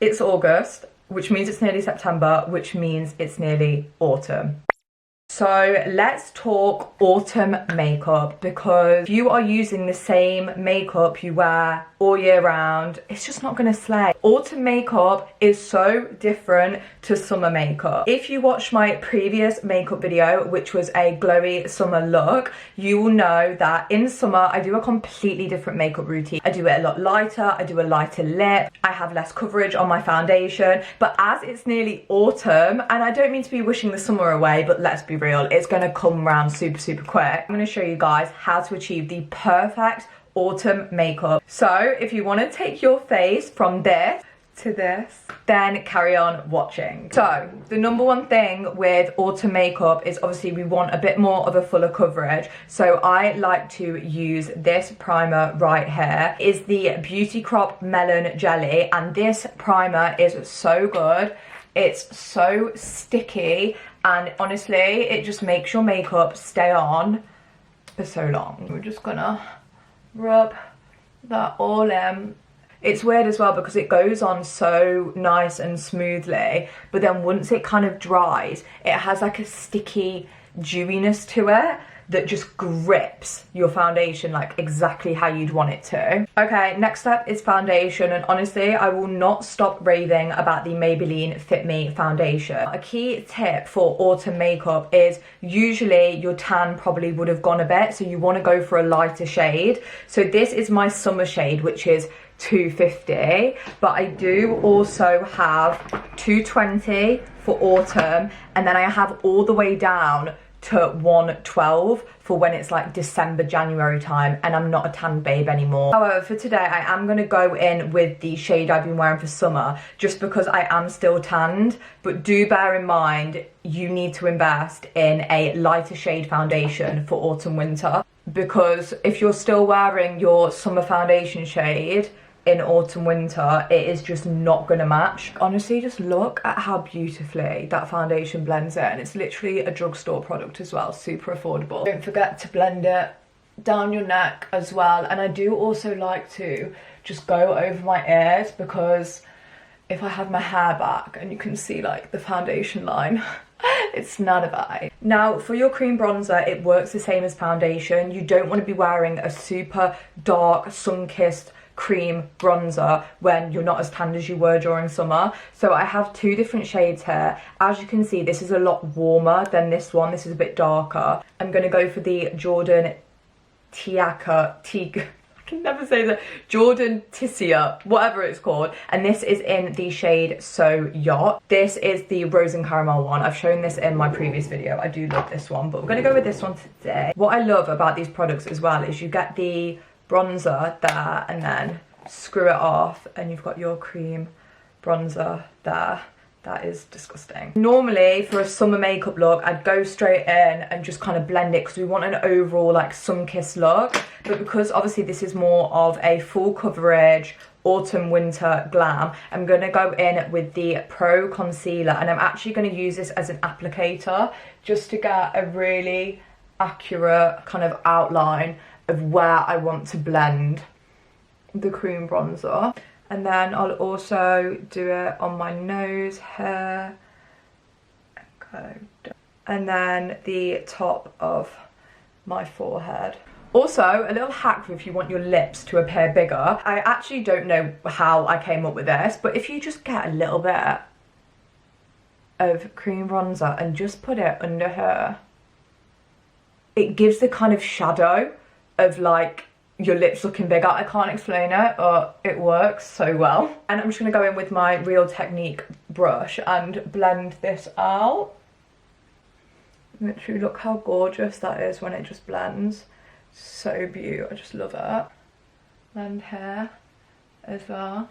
It's August, which means it's nearly September, which means it's nearly autumn. So let's talk autumn makeup, because if you are using the same makeup you wear all year round, it's just not gonna slay. Autumn makeup is so different to summer makeup. If you watched my previous makeup video, which was a glowy summer look, you will know that in summer I do a completely different makeup routine. I do it a lot lighter, I do a lighter lip, I have less coverage on my foundation, but as it's nearly autumn, and I don't mean to be wishing the summer away, but let's be real, it's gonna come around super quick. I'm gonna show you guys how to achieve the perfect autumn makeup. So if you want to take your face from this to this, then carry on watching. So the number one thing with autumn makeup is obviously we want a bit more of a fuller coverage. So I like to use this primer right here. It is the Beauty Crop Melon Jelly, and this primer is so good. It's so sticky, and honestly it just makes your makeup stay on for so long. We're just gonna rub that all in. It's weird as well because it goes on so nice and smoothly, but then once it kind of dries, it has like a sticky dewiness to it that just grips your foundation like exactly how you'd want it to. Okay, next up is foundation, and honestly I will not stop raving about the Maybelline Fit Me foundation. A key tip for autumn makeup is usually your tan probably would have gone a bit, so you want to go for a lighter shade. So this is my summer shade, which is 250, but I do also have 220 for autumn, and then I have all the way down to 112 for when it's like December, January time, and I'm not a tan babe anymore. However, for today I am going to go in with the shade I've been wearing for summer, just because I am still tanned. But do bear in mind you need to invest in a lighter shade foundation for autumn winter, because if you're still wearing your summer foundation shade in autumn winter, it is just not gonna match. Honestly, just look at how beautifully that foundation blends in. It's literally a drugstore product as well, super affordable. Don't forget to blend it down your neck as well, and I do also like to just go over my ears, because if I have my hair back and you can see like the foundation line, it's not a vibe. Now for your cream bronzer, it works the same as foundation. You don't want to be wearing a super dark sun-kissed cream bronzer when you're not as tanned as you were during summer. So I have two different shades here. As you can see, this is a lot warmer than this one. This is a bit darker. I'm going to go for the Jordan I can never say that. Jordan Tissia, whatever it's called. And this is in the shade So Yacht. This is the Rose and Caramel one. I've shown this in my previous video. I do love this one, but we're going to go with this one today. What I love about these products as well is you get the bronzer there and then screw it off and you've got your cream bronzer there. That is disgusting. Normally for a summer makeup look I'd go straight in and just kind of blend it because we want an overall like sun-kissed look, but because obviously this is more of a full coverage autumn winter glam, I'm going to go in with the Pro Concealer, and I'm actually going to use this as an applicator just to get a really accurate kind of outline of where I want to blend the cream bronzer. And then I'll also do it on my nose here. Okay. And then the top of my forehead. Also, a little hack if you want your lips to appear bigger. I actually don't know how I came up with this, but if you just get a little bit of cream bronzer and just put it under here, it gives the kind of shadow of like your lips looking bigger. I can't explain it, but it works so well. And I'm just gonna go in with my Real Technique brush and blend this out. Literally look how gorgeous that is when it just blends. So beautiful, I just love it. Blend here as well.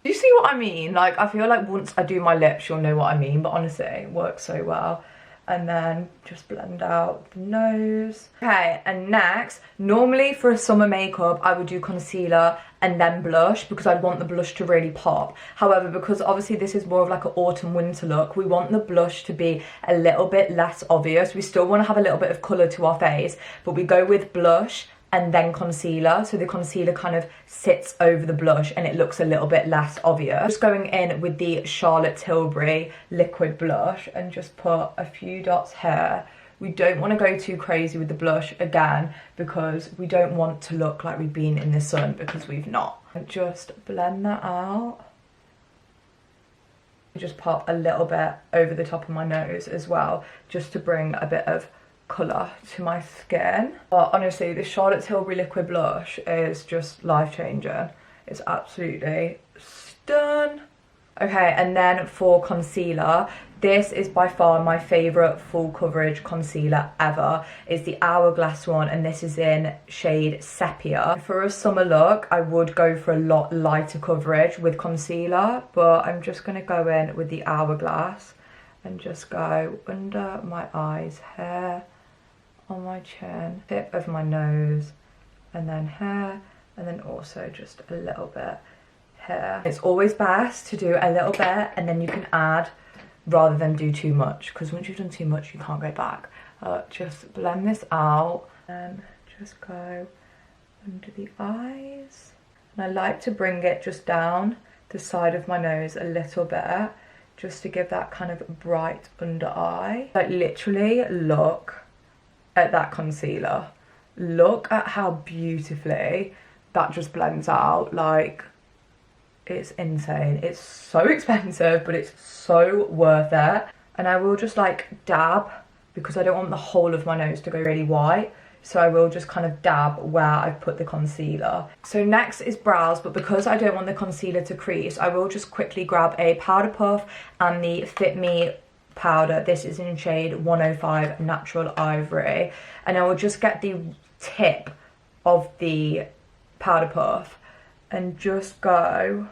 Do you see what I mean? Like, I feel like once I do my lips you'll know what I mean, but honestly it works so well. And then just blend out the nose. Okay, and next, normally for a summer makeup I would do concealer and then blush because I'd want the blush to really pop. However, because obviously this is more of like an autumn winter look, we want the blush to be a little bit less obvious. We still want to have a little bit of colour to our face, but we go with blush and then concealer, so the concealer kind of sits over the blush and it looks a little bit less obvious. Just going in with the Charlotte Tilbury liquid blush and just put a few dots here. We don't want to go too crazy with the blush again because we don't want to look like we've been in the sun, because we've not. And just blend that out. Just pop a little bit over the top of my nose as well, just to bring a bit of colour to my skin. But honestly, the Charlotte Tilbury liquid blush is just life-changing. It's absolutely stunning. Okay, and then for concealer, this is by far my favourite full coverage concealer ever. It's the Hourglass one, and this is in shade Sepia. For a summer look, I would go for a lot lighter coverage with concealer, but I'm just going to go in with the Hourglass and just go under my eyes, here, on my chin, tip of my nose, and then here, and then also just a little bit here. It's always best to do a little bit and then you can add, rather than do too much, because once you've done too much you can't go back. Just blend this out and just go under the eyes, and I like to bring it just down the side of my nose a little bit, just to give that kind of bright under eye. Like, literally look at that concealer, look at how beautifully that just blends out. Like, it's insane. It's so expensive, but it's so worth it. And I will just like dab, because I don't want the whole of my nose to go really white, so I will just kind of dab where I've put the concealer. So next is brows, but because I don't want the concealer to crease, I will just quickly grab a powder puff and the Fit Me powder. This is in shade 105 Natural Ivory, and I will just get the tip of the powder puff and just go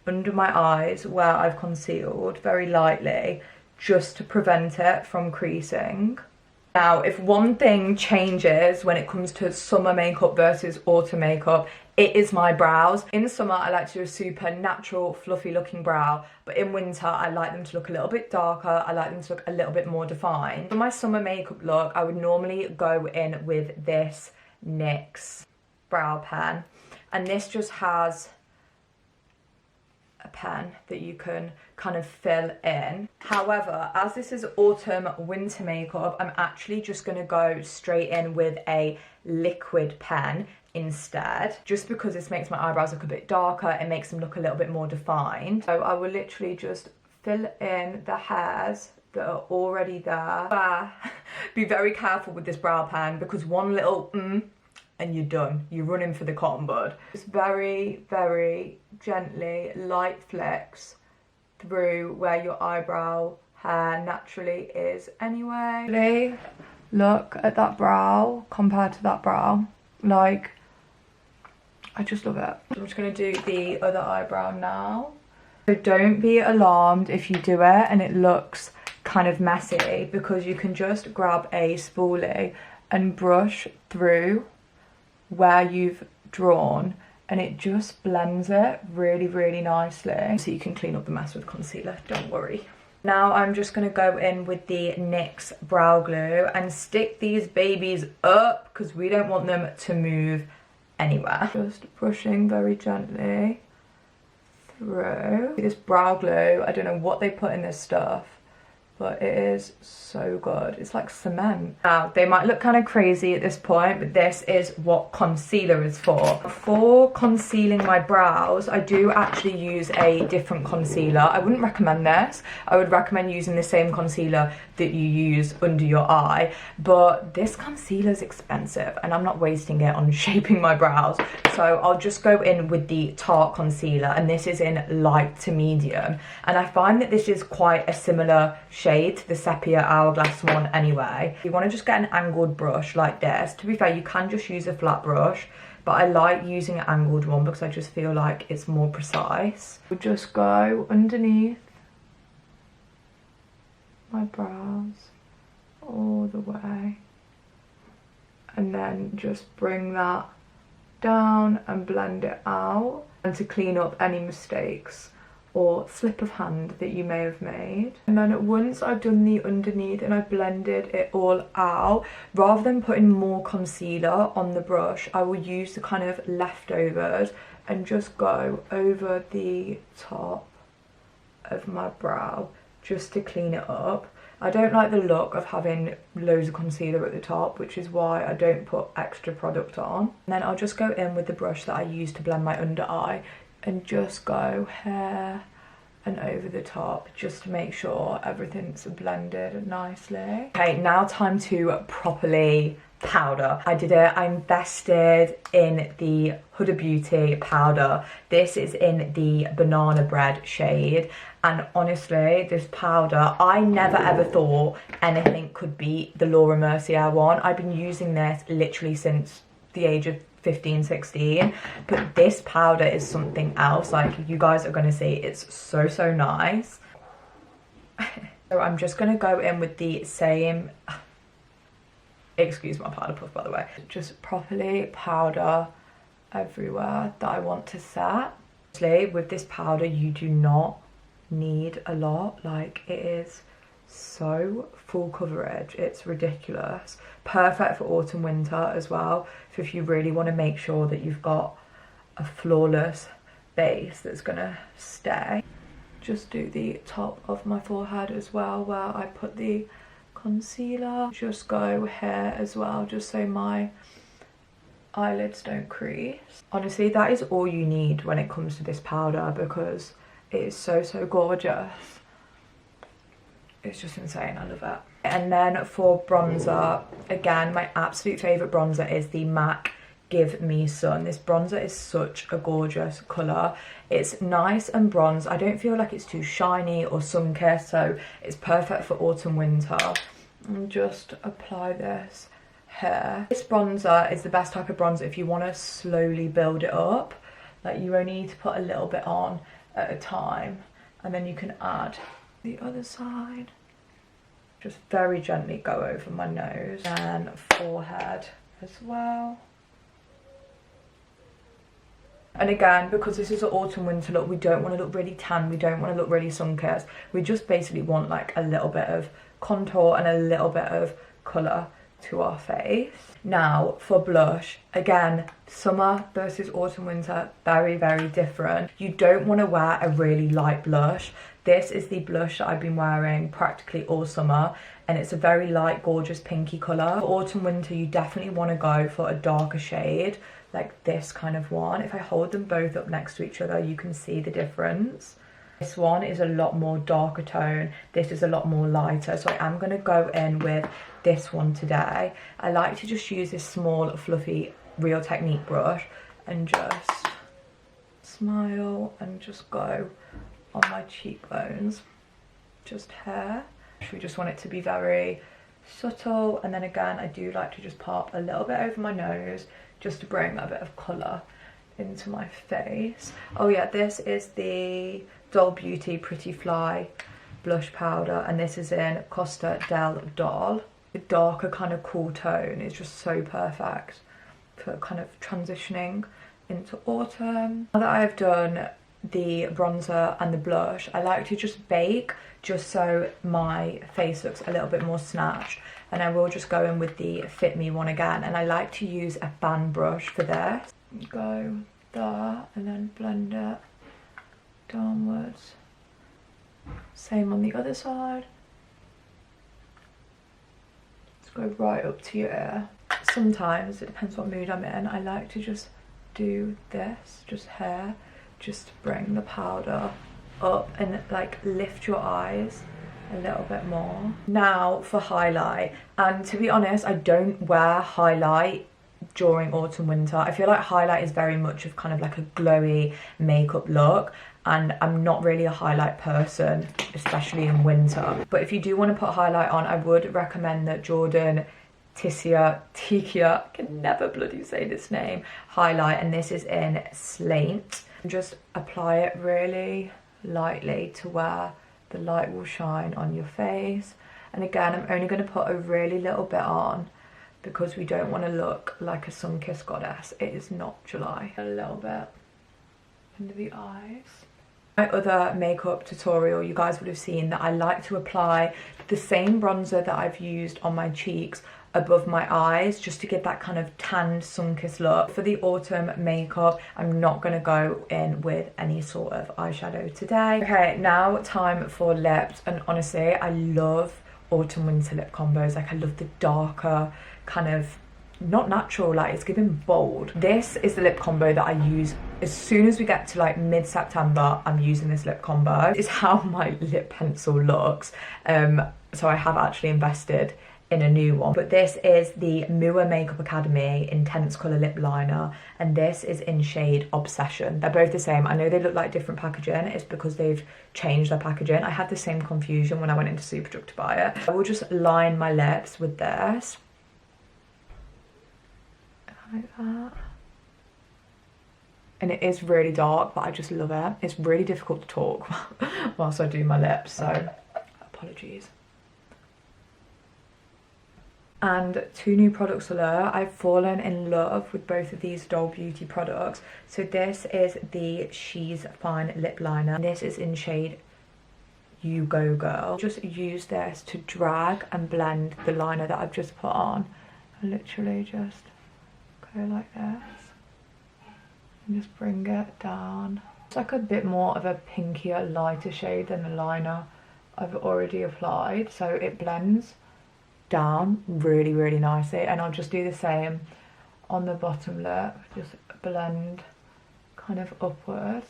under my eyes where I've concealed very lightly, just to prevent it from creasing. Now, if one thing changes when it comes to summer makeup versus autumn makeup, it is my brows. In summer, I like to do a super natural, fluffy looking brow, but in winter, I like them to look a little bit darker. I like them to look a little bit more defined. For my summer makeup look, I would normally go in with this NYX brow pen, and this just has a pen that you can kind of fill in. However, as this is autumn winter makeup, I'm actually just going to go straight in with a liquid pen instead, just because this makes my eyebrows look a bit darker, it makes them look a little bit more defined. So I will literally just fill in the hairs that are already there. Be very careful with this brow pen, because one little and you're done. You're running for the cotton bud. Just very, very gently, light flicks through where your eyebrow hair naturally is anyway. Look at that brow compared to that brow. Like, I just love it. I'm just going to do the other eyebrow now. So don't be alarmed if you do it and it looks kind of messy, because you can just grab a spoolie and brush through where you've drawn, and it just blends it really, really nicely. So you can clean up the mess with concealer, don't worry. Now I'm just going to go in with the NYX brow glue and stick these babies up, because we don't want them to move anywhere. Just brushing very gently through. This brow glue, I don't know what they put in this stuff, but it is so good. It's like cement. Now, they might look kind of crazy at this point, but this is what concealer is for. For concealing my brows, I do actually use a different concealer. I wouldn't recommend this. I would recommend using the same concealer that you use under your eye, but this concealer is expensive and I'm not wasting it on shaping my brows. So I'll just go in with the Tarte concealer, and this is in light to medium. And I find that this is quite a similar shade to the Sepia Hourglass one anyway. You want to just get an angled brush like this. To be fair, you can just use a flat brush, but I like using an angled one because I just feel like it's more precise. We'll just go underneath my brows all the way, and then just bring that down and blend it out. And to clean up any mistakes or slip of hand that you may have made. And then once I've done the underneath and I've blended it all out, rather than putting more concealer on the brush, I will use the kind of leftovers and just go over the top of my brow just to clean it up. I don't like the look of having loads of concealer at the top, which is why I don't put extra product on. And then I'll just go in with the brush that I use to blend my under eye and just go here and over the top just to make sure everything's blended nicely. Okay, now time to properly powder. I did it, I invested in the Huda Beauty powder. This is in the banana bread shade, and honestly this powder, I never ever thought anything could beat the Laura Mercier one. I've been using this literally since the age of 15, 16, but this powder is something else. Like, you guys are gonna see, it's so nice. So I'm just gonna go in with the same, excuse my powder puff by the way, just properly powder everywhere that I want to set. With this powder you do not need a lot, like it is so full coverage, it's ridiculous. Perfect for autumn winter as well, so if you really want to make sure that you've got a flawless base that's gonna stay. Just do the top of my forehead as well where I put the concealer. Just go here as well, just so my eyelids don't crease. Honestly, that is all you need when it comes to this powder, because it is so gorgeous. It's just insane, I love it. And then for bronzer, again, my absolute favourite bronzer is the MAC Give Me Sun. This bronzer is such a gorgeous colour. It's nice and bronze. I don't feel like it's too shiny or sun-kissed, so it's perfect for autumn winter. And just apply this here. This bronzer is the best type of bronzer if you want to slowly build it up. Like, you only need to put a little bit on at a time, and then you can add the other side. Just very gently go over my nose and forehead as well. And again, because this is an autumn winter look, we don't want to look really tan, we don't want to look really sun-kissed. We just basically want like a little bit of contour and a little bit of colour to our face. Now for blush, again, summer versus autumn winter, very different. You don't want to wear a really light blush. This is the blush that I've been wearing practically all summer, and it's a very light, gorgeous pinky colour. For autumn winter, you definitely want to go for a darker shade, like this kind of one. If I hold them both up next to each other, you can see the difference. This one is a lot more darker tone, this is a lot more lighter, so I am going to go in with this one today. I like to just use this small fluffy Real Technique brush and just smile and just go on my cheekbones, just here. We just want it to be very subtle, and then again I do like to just pop a little bit over my nose just to bring a bit of colour into my face. Oh yeah, this is the Doll Beauty Pretty Fly blush powder, and this is in Costa del Doll. The darker kind of cool tone is just so perfect for kind of transitioning into autumn. Now that I've done the bronzer and the blush, I like to just bake just so my face looks a little bit more snatched, and I will just go in with the Fit Me one again, and I like to use a fan brush for this. Go there and then blend it downwards. Same on the other side. Let's go right up to your ear. Sometimes, it depends what mood I'm in, I like to just do this, just here, just to bring the powder up and like lift your eyes a little bit more. Now for highlight, and to be honest, I don't wear highlight during autumn winter. I feel like highlight is very much of kind of like a glowy makeup look, and I'm not really a highlight person, especially in winter. But if you do want to put highlight on, I would recommend that Jordan Tikia, I can never bloody say this name, highlight, and this is in Slate. Just apply it really lightly to where the light will shine on your face. And again, I'm only going to put a really little bit on because we don't want to look like a sun-kissed goddess. It is not July. A little bit under the eyes. My other makeup tutorial, you guys would have seen that I like to apply the same bronzer that I've used on my cheeks above my eyes, just to give that kind of tanned, sun-kissed look. For the autumn makeup, I'm not going to go in with any sort of eyeshadow today. Okay, now time for lips, and honestly, I love autumn winter lip combos. Like, I love the darker kind of, not natural, like it's giving bold. This is the lip combo that I use as soon as we get to like mid-September. I'm using this lip combo. It's how my lip pencil looks. So I have actually invested in a new one, but this is the wooooo Makeup Academy Intense Colour Lip Liner, and this is in shade Obsession. They're both the same. I know they look like different packaging. It's because they've changed their packaging. I had the same confusion when I went into Superdrug to buy it. I will just line my lips with this. Like that. And it is really dark, but I just love it. It's really difficult to talk whilst I do my lips, so apologies. And two new products alert. I've fallen in love with both of these Doll Beauty products. So this is the She's Fine Lip Liner. This is in shade You Go Girl. Just use this to drag and blend the liner that I've just put on. I literally just go like this and just bring it down. It's like a bit more of a pinkier, lighter shade than the liner I've already applied, so it blends down really, really nicely. And I'll just do the same on the bottom lip, just blend kind of upwards,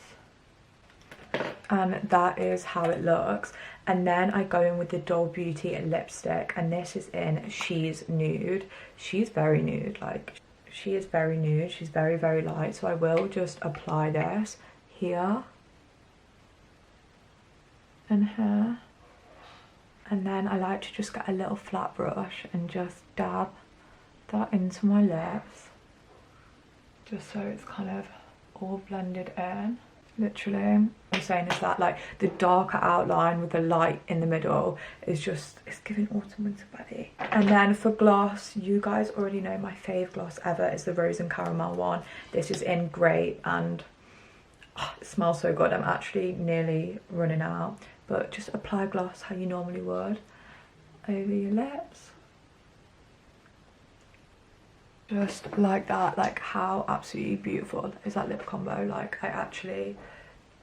and that is how it looks. And then I go in with the Doll Beauty lipstick, and this is in She's Nude. She's very nude, like she is very nude. She's very, very light, so I will just apply this here and here. And then I like to just get a little flat brush and just dab that into my lips, just so it's kind of all blended in. Literally, what I'm saying is that like the darker outline with the light in the middle is just, it's giving autumn winter body. And then for gloss, you guys already know my fave gloss ever is the Rose and Caramel one. This is in Grape, and oh, it smells so good. I'm actually nearly running out. But just apply gloss how you normally would over your lips. Just like that. Like, how absolutely beautiful is that lip combo? Like, I actually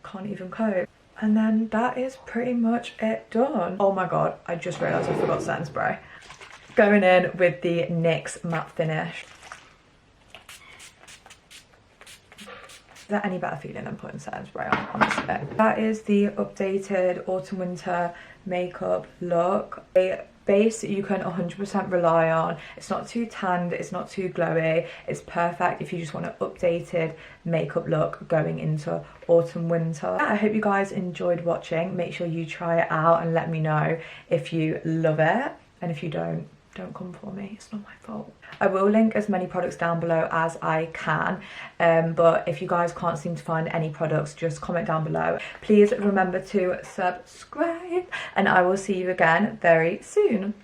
can't even cope. And then that is pretty much it done. Oh my god, I just realised I forgot setting spray. Going in with the NYX Matte Finish. Is there any better feeling than putting setting spray on, honestly? That is the updated autumn winter makeup look. A base that you can 100% rely on. It's not too tanned, it's not too glowy. It's perfect if you just want an updated makeup look going into autumn winter. I hope you guys enjoyed watching. Make sure you try it out and let me know if you love it, and if you don't come for me, it's not my fault. I will link as many products down below as I can, but if you guys can't seem to find any products, just comment down below. Please remember to subscribe, and I will see you again very soon.